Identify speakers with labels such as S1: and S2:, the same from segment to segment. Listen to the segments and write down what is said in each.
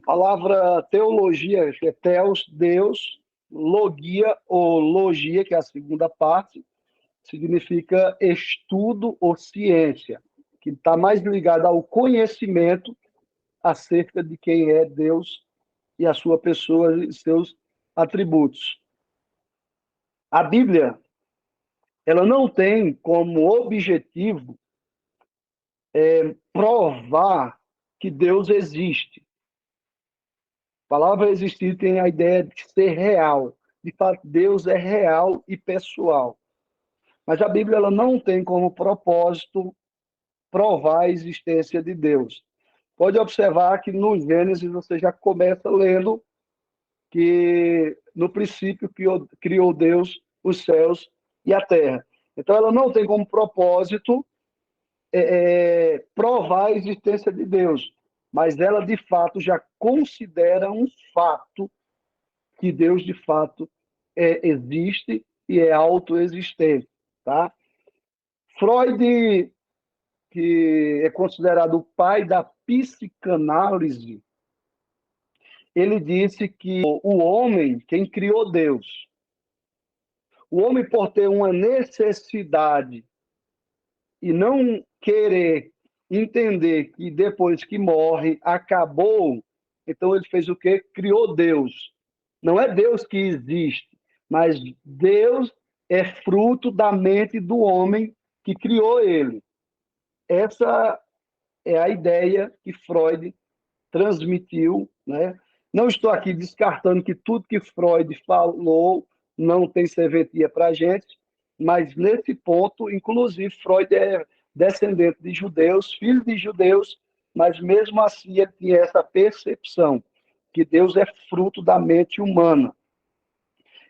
S1: palavra teologia, que é teos, Deus, logia ou logia, que é a segunda parte, significa estudo ou ciência, que está mais ligado ao conhecimento acerca de quem é Deus e a sua pessoa e seus atributos. A Bíblia, ela não tem como objetivo provar que Deus existe. A palavra existir tem a ideia de ser real. De fato, Deus é real e pessoal. Mas a Bíblia ela não tem como propósito provar a existência de Deus. Pode observar que no Gênesis você já começa lendo que no princípio criou Deus os céus e a terra. Então ela não tem como propósito provar a existência de Deus, mas ela de fato já considera um fato que Deus de fato existe e é autoexistente, tá? Freud, que é considerado o pai da psicanálise, ele disse que o homem, quem criou Deus, o homem por ter uma necessidade e não querer entender que depois que morre acabou, então ele fez o quê? Criou Deus. Não é Deus que existe, mas Deus é fruto da mente do homem que criou ele. Essa é a ideia que Freud transmitiu, né? Não estou aqui descartando que tudo que Freud falou não tem serventia para a gente, mas nesse ponto, inclusive, Freud é descendente de judeus, filho de judeus, mas mesmo assim ele tinha essa percepção que Deus é fruto da mente humana.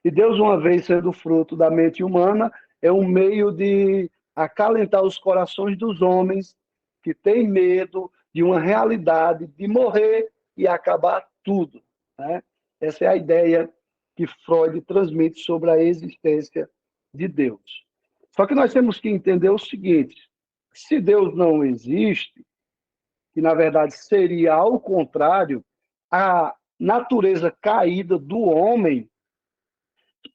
S1: E Deus, uma vez sendo fruto da mente humana, é um meio de acalentar os corações dos homens que têm medo de uma realidade de morrer e acabar tudo, né? Essa é a ideia que Freud transmite sobre a existência de Deus. Só que nós temos que entender o seguinte: se Deus não existe, que na verdade seria ao contrário, a natureza caída do homem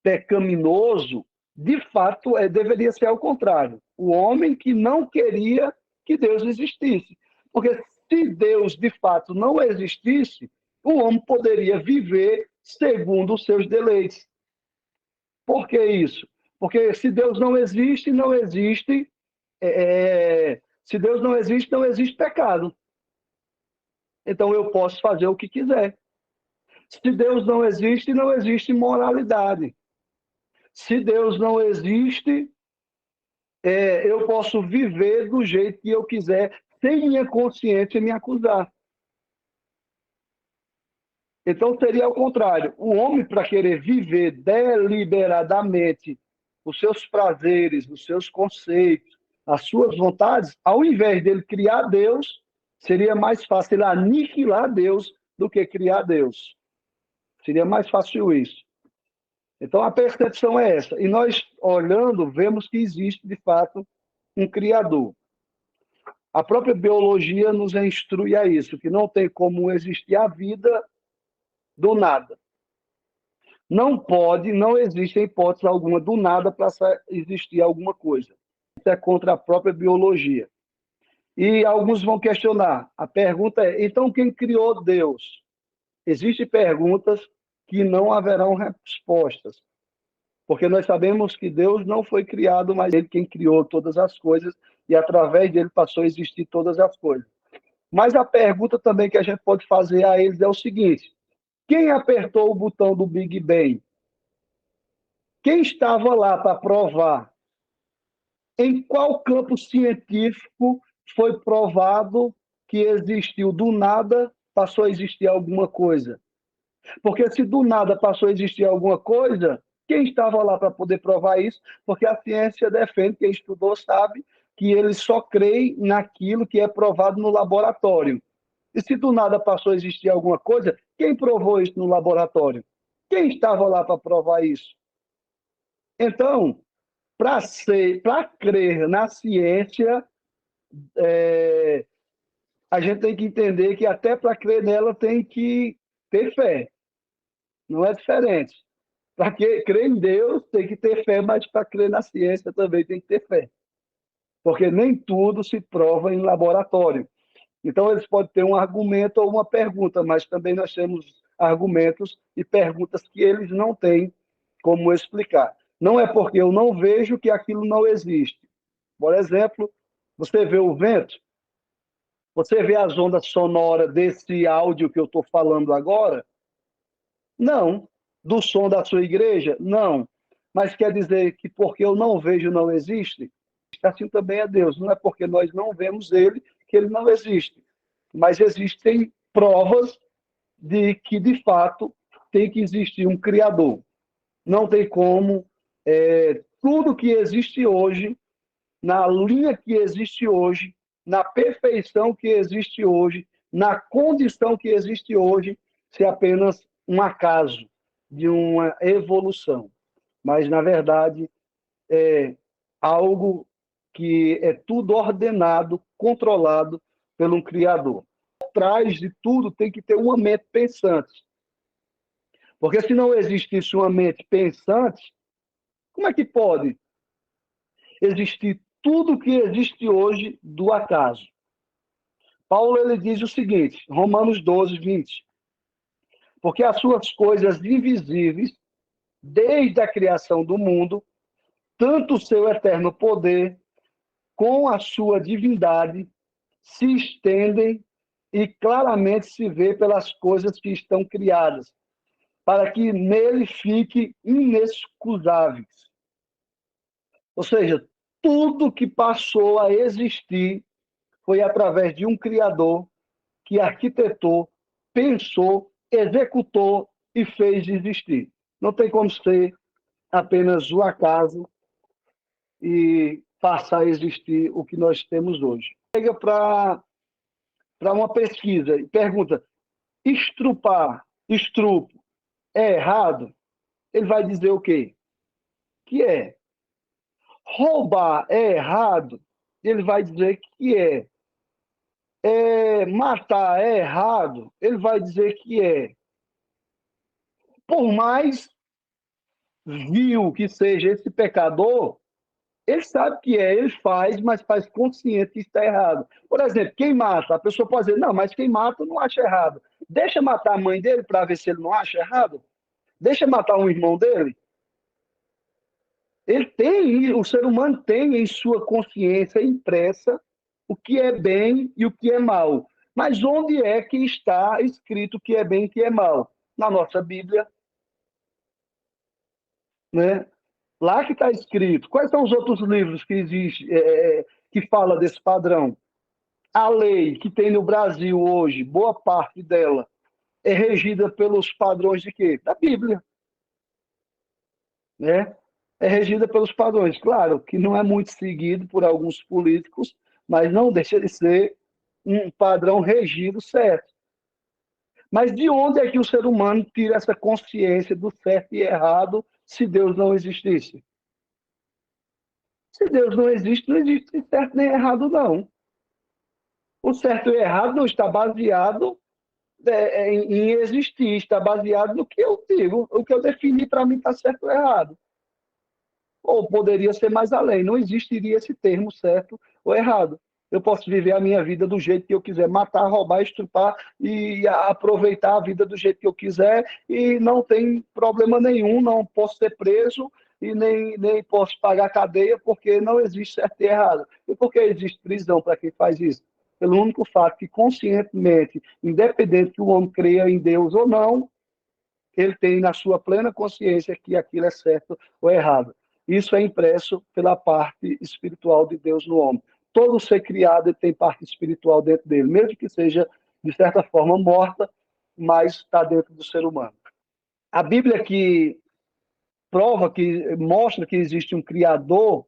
S1: pecaminoso, de fato, deveria ser ao contrário. O homem que não queria que Deus existisse. Porque se Deus, de fato, não existisse, o homem poderia viver segundo os seus deleites. Por que isso? Porque se Deus não existe, não existe. Se Deus não existe, não existe pecado. Então eu posso fazer o que quiser. Se Deus não existe, não existe moralidade. Se Deus não existe, eu posso viver do jeito que eu quiser, sem minha consciência me acusar. Então, seria ao contrário. O homem, para querer viver deliberadamente os seus prazeres, os seus conceitos, as suas vontades, ao invés dele criar Deus, seria mais fácil ele aniquilar Deus do que criar Deus. Seria mais fácil isso. Então, a percepção é essa. E nós, olhando, vemos que existe, de fato, um Criador. A própria biologia nos instrui a isso, que não tem como existir a vida do nada. Não pode, não existe hipótese alguma do nada para existir alguma coisa. Isso é contra a própria biologia. E alguns vão questionar. A pergunta é, então quem criou Deus? Existem perguntas que não haverão respostas. Porque nós sabemos que Deus não foi criado, mas Ele quem criou todas as coisas e através dele passou a existir todas as coisas. Mas a pergunta também que a gente pode fazer a eles é o seguinte: quem apertou o botão do Big Bang? Quem estava lá para provar? Em qual campo científico foi provado que existiu do nada, passou a existir alguma coisa? Porque se do nada passou a existir alguma coisa, quem estava lá para poder provar isso? Porque a ciência defende, quem estudou sabe, que eles só creem naquilo que é provado no laboratório. E se do nada passou a existir alguma coisa, quem provou isso no laboratório? Quem estava lá para provar isso? Então, para crer na ciência, a gente tem que entender que até para crer nela tem que ter fé. Não é diferente. Para crer em Deus tem que ter fé, mas para crer na ciência também tem que ter fé. Porque nem tudo se prova em laboratório. Então, eles podem ter um argumento ou uma pergunta, mas também nós temos argumentos e perguntas que eles não têm como explicar. Não é porque eu não vejo que aquilo não existe. Por exemplo, você vê o vento, você vê as ondas sonoras desse áudio que eu estou falando agora? Não. Do som da sua igreja? Não. Mas quer dizer que porque eu não vejo, não existe? Assim também é Deus. Não é porque nós não vemos ele que ele não existe. Mas existem provas de que, de fato, tem que existir um Criador. Não tem como tudo que existe hoje, na linha que existe hoje, na perfeição que existe hoje, na condição que existe hoje, ser apenas um acaso de uma evolução. Mas, na verdade, é algo que é tudo ordenado, controlado por um Criador. Por trás de tudo tem que ter uma mente pensante. Porque se não existisse uma mente pensante, como é que pode existir tudo que existe hoje do acaso? Paulo ele diz o seguinte, Romanos 12, 20. Porque as suas coisas invisíveis, desde a criação do mundo, tanto o seu eterno poder, com a sua divindade, se estendem e claramente se vê pelas coisas que estão criadas, para que nele fiquem inexcusáveis. Ou seja, tudo que passou a existir foi através de um Criador que arquitetou, pensou, executou e fez existir. Não tem como ser apenas o acaso e passar a existir o que nós temos hoje. Chega para uma pesquisa e pergunta: estrupo, é errado? Ele vai dizer o quê? Que é. Roubar é errado? Ele vai dizer que é. Matar é errado? Ele vai dizer que é. Por mais vil que seja esse pecador, ele sabe que ele faz, mas faz consciente que está errado. Por exemplo, quem mata, a pessoa pode dizer, não, mas quem mata não acha errado. Deixa matar a mãe dele para ver se ele não acha errado. Deixa matar um irmão dele. O ser humano tem em sua consciência impressa o que é bem e o que é mal. Mas onde é que está escrito o que é bem e o que é mal? Na nossa Bíblia, né? Lá que está escrito. Quais são os outros livros que existem, que fala desse padrão? A lei que tem no Brasil hoje, boa parte dela, é regida pelos padrões de quê? Da Bíblia, né? É regida pelos padrões. Claro que não é muito seguido por alguns políticos, mas não deixa de ser um padrão regido certo. Mas de onde é que o ser humano tira essa consciência do certo e errado se Deus não existisse? Se Deus não existe, não existe certo nem errado, não. O certo e o errado não está baseado em existir, está baseado no que eu digo, o que eu defini para mim está certo ou errado. Ou poderia ser mais além, não existiria esse termo certo ou errado. Eu posso viver a minha vida do jeito que eu quiser, matar, roubar, estrupar e aproveitar a vida do jeito que eu quiser e não tem problema nenhum, não posso ser preso e nem posso pagar cadeia porque não existe certo e errado. E por que existe prisão para quem faz isso? Pelo único fato que conscientemente, independente que o homem creia em Deus ou não, ele tem na sua plena consciência que aquilo é certo ou errado. Isso é impresso pela parte espiritual de Deus no homem. Todo ser criado tem parte espiritual dentro dele, mesmo que seja, de certa forma, morta, mas está dentro do ser humano. A Bíblia que prova, que mostra que existe um Criador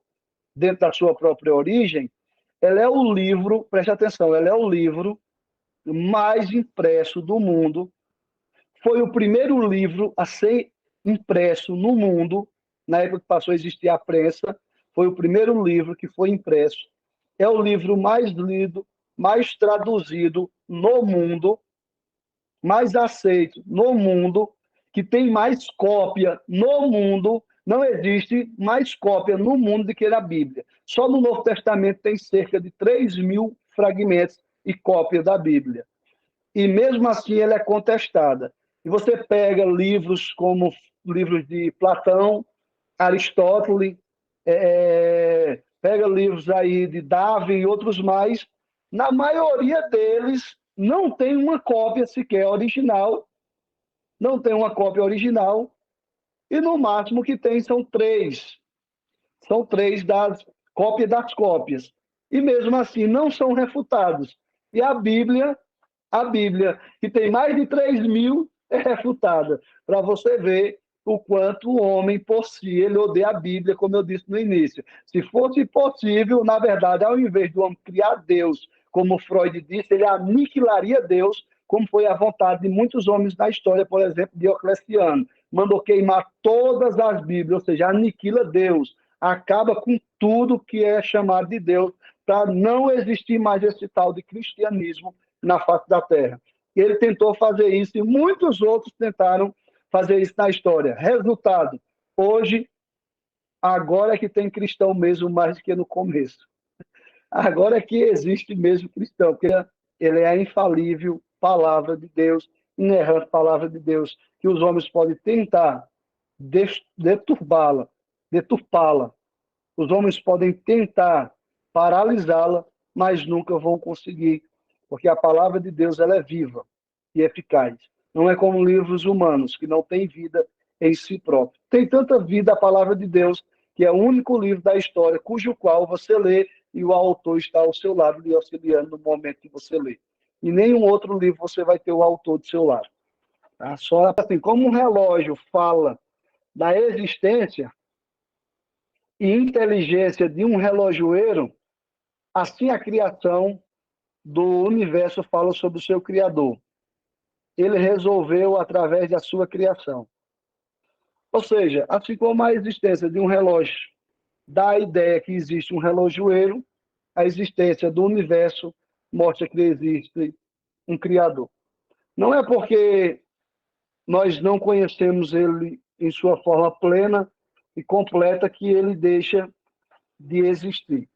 S1: dentro da sua própria origem, ela é o livro, preste atenção, ela é o livro mais impresso do mundo. Foi o primeiro livro a ser impresso no mundo, na época que passou a existir a prensa, foi o primeiro livro que foi impresso. É o livro mais lido, mais traduzido no mundo, mais aceito no mundo, que tem mais cópia no mundo. Não existe mais cópia no mundo do que a Bíblia. Só no Novo Testamento tem cerca de 3.000 fragmentos e cópias da Bíblia. E mesmo assim ela é contestada. E você pega livros como livros de Platão, Aristóteles, pega livros aí de Darwin e outros mais, na maioria deles não tem uma cópia sequer original, não tem uma cópia original, e no máximo que tem são três das cópias das cópias. E mesmo assim não são refutados. E a Bíblia, que tem mais de 3.000, é refutada. Para você ver o quanto o homem, por si, ele odeia a Bíblia, como eu disse no início. Se fosse possível, na verdade, ao invés do homem criar Deus, como Freud disse, ele aniquilaria Deus, como foi a vontade de muitos homens na história, por exemplo, Diocleciano. Mandou queimar todas as Bíblias, ou seja, aniquila Deus, acaba com tudo que é chamado de Deus, para não existir mais esse tal de cristianismo na face da Terra. Ele tentou fazer isso e muitos outros tentaram fazer isso na história. Resultado, hoje, agora é que tem cristão mesmo mais do que no começo. Agora é que existe mesmo cristão, porque ele é a infalível palavra de Deus, inerrante palavra de Deus, que os homens podem tentar deturpá-la. Os homens podem tentar paralisá-la, mas nunca vão conseguir, porque a palavra de Deus ela é viva e eficaz. Não é como livros humanos, que não têm vida em si próprio. Tem tanta vida a palavra de Deus, que é o único livro da história cujo qual você lê e o autor está ao seu lado, lhe auxiliando no momento que você lê. E nenhum outro livro você vai ter o autor do seu lado. Tá? Só assim, como um relógio fala da existência e inteligência de um relojoeiro, assim a criação do universo fala sobre o seu Criador. Ele resolveu através da sua criação. Ou seja, assim como a existência de um relógio dá a ideia que existe um relojoeiro, a existência do universo mostra que existe um Criador. Não é porque nós não conhecemos ele em sua forma plena e completa que ele deixa de existir.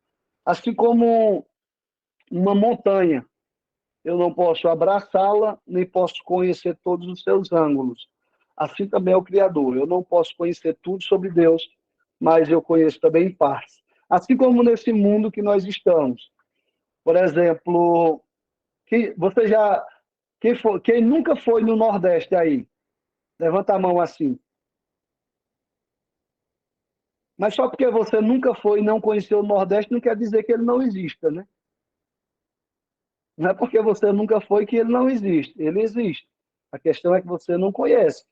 S1: Assim como uma montanha, eu não posso abraçá-la, nem posso conhecer todos os seus ângulos. Assim também é o Criador. Eu não posso conhecer tudo sobre Deus, mas eu conheço também em partes. Assim como nesse mundo que nós estamos. Por exemplo, quem nunca foi no Nordeste aí? Levanta a mão assim. Mas só porque você nunca foi e não conheceu o Nordeste, não quer dizer que ele não exista, né? Não é porque você nunca foi que ele não existe. Ele existe. A questão é que você não conhece.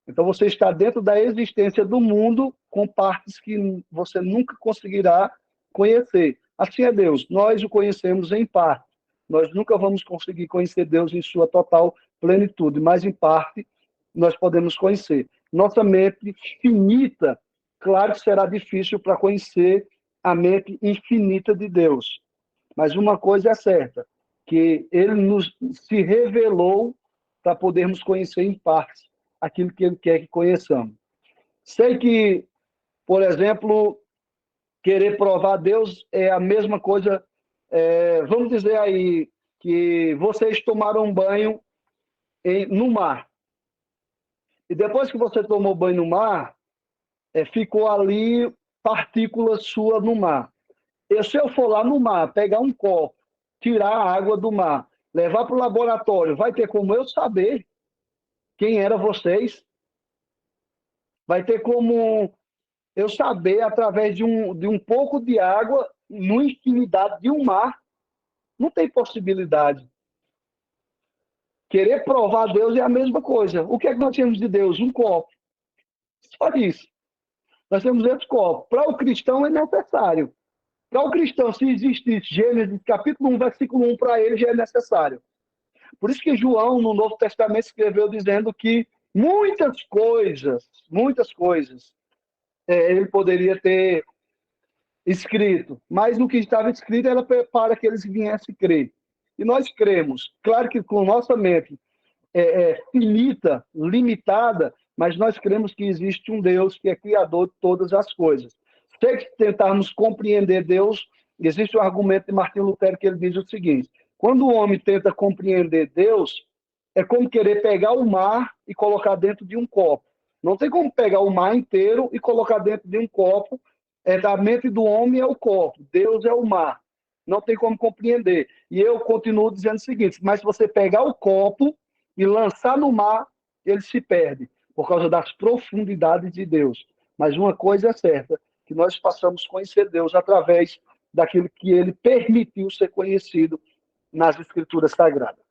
S1: Então você está dentro da existência do mundo com partes que você nunca conseguirá conhecer. Assim é Deus. Nós o conhecemos em parte. Nós nunca vamos conseguir conhecer Deus em sua total plenitude, mas em parte nós podemos conhecer. Nossa mente finita, claro que será difícil para conhecer a mente infinita de Deus. Mas uma coisa é certa, que ele nos se revelou para podermos conhecer em parte aquilo que ele quer que conheçamos. Sei que, por exemplo, querer provar Deus é a mesma coisa, vamos dizer aí, que vocês tomaram um banho no mar. E depois que você tomou banho no mar, ficou ali partícula sua no mar. E se eu for lá no mar, pegar um copo, tirar a água do mar, levar para o laboratório, vai ter como eu saber quem eram vocês? Vai ter como eu saber, através de um pouco de água, no infinidade de um mar? Não tem possibilidade. Querer provar Deus é a mesma coisa. O que é que nós temos de Deus? Um copo. Só isso. Nós temos esse copo. Para o cristão é necessário. Para o cristão, se existisse Gênesis capítulo 1, versículo 1, para ele já é necessário. Por isso que João, no Novo Testamento, escreveu dizendo que muitas coisas, ele poderia ter escrito, mas no que estava escrito era para que eles viessem crer. E nós cremos, claro que com nossa mente finita, limitada, mas nós cremos que existe um Deus que é criador de todas as coisas. Se tentarmos compreender Deus, existe um argumento de Martim Lutero que ele diz o seguinte: quando o homem tenta compreender Deus, é como querer pegar o mar e colocar dentro de um copo. Não tem como pegar o mar inteiro e colocar dentro de um copo. Da mente do homem é o copo, Deus é o mar. Não tem como compreender. E eu continuo dizendo o seguinte: mas se você pegar o copo e lançar no mar, ele se perde, por causa das profundidades de Deus. Mas uma coisa é certa, que nós passamos a conhecer Deus através daquilo que ele permitiu ser conhecido nas Escrituras Sagradas.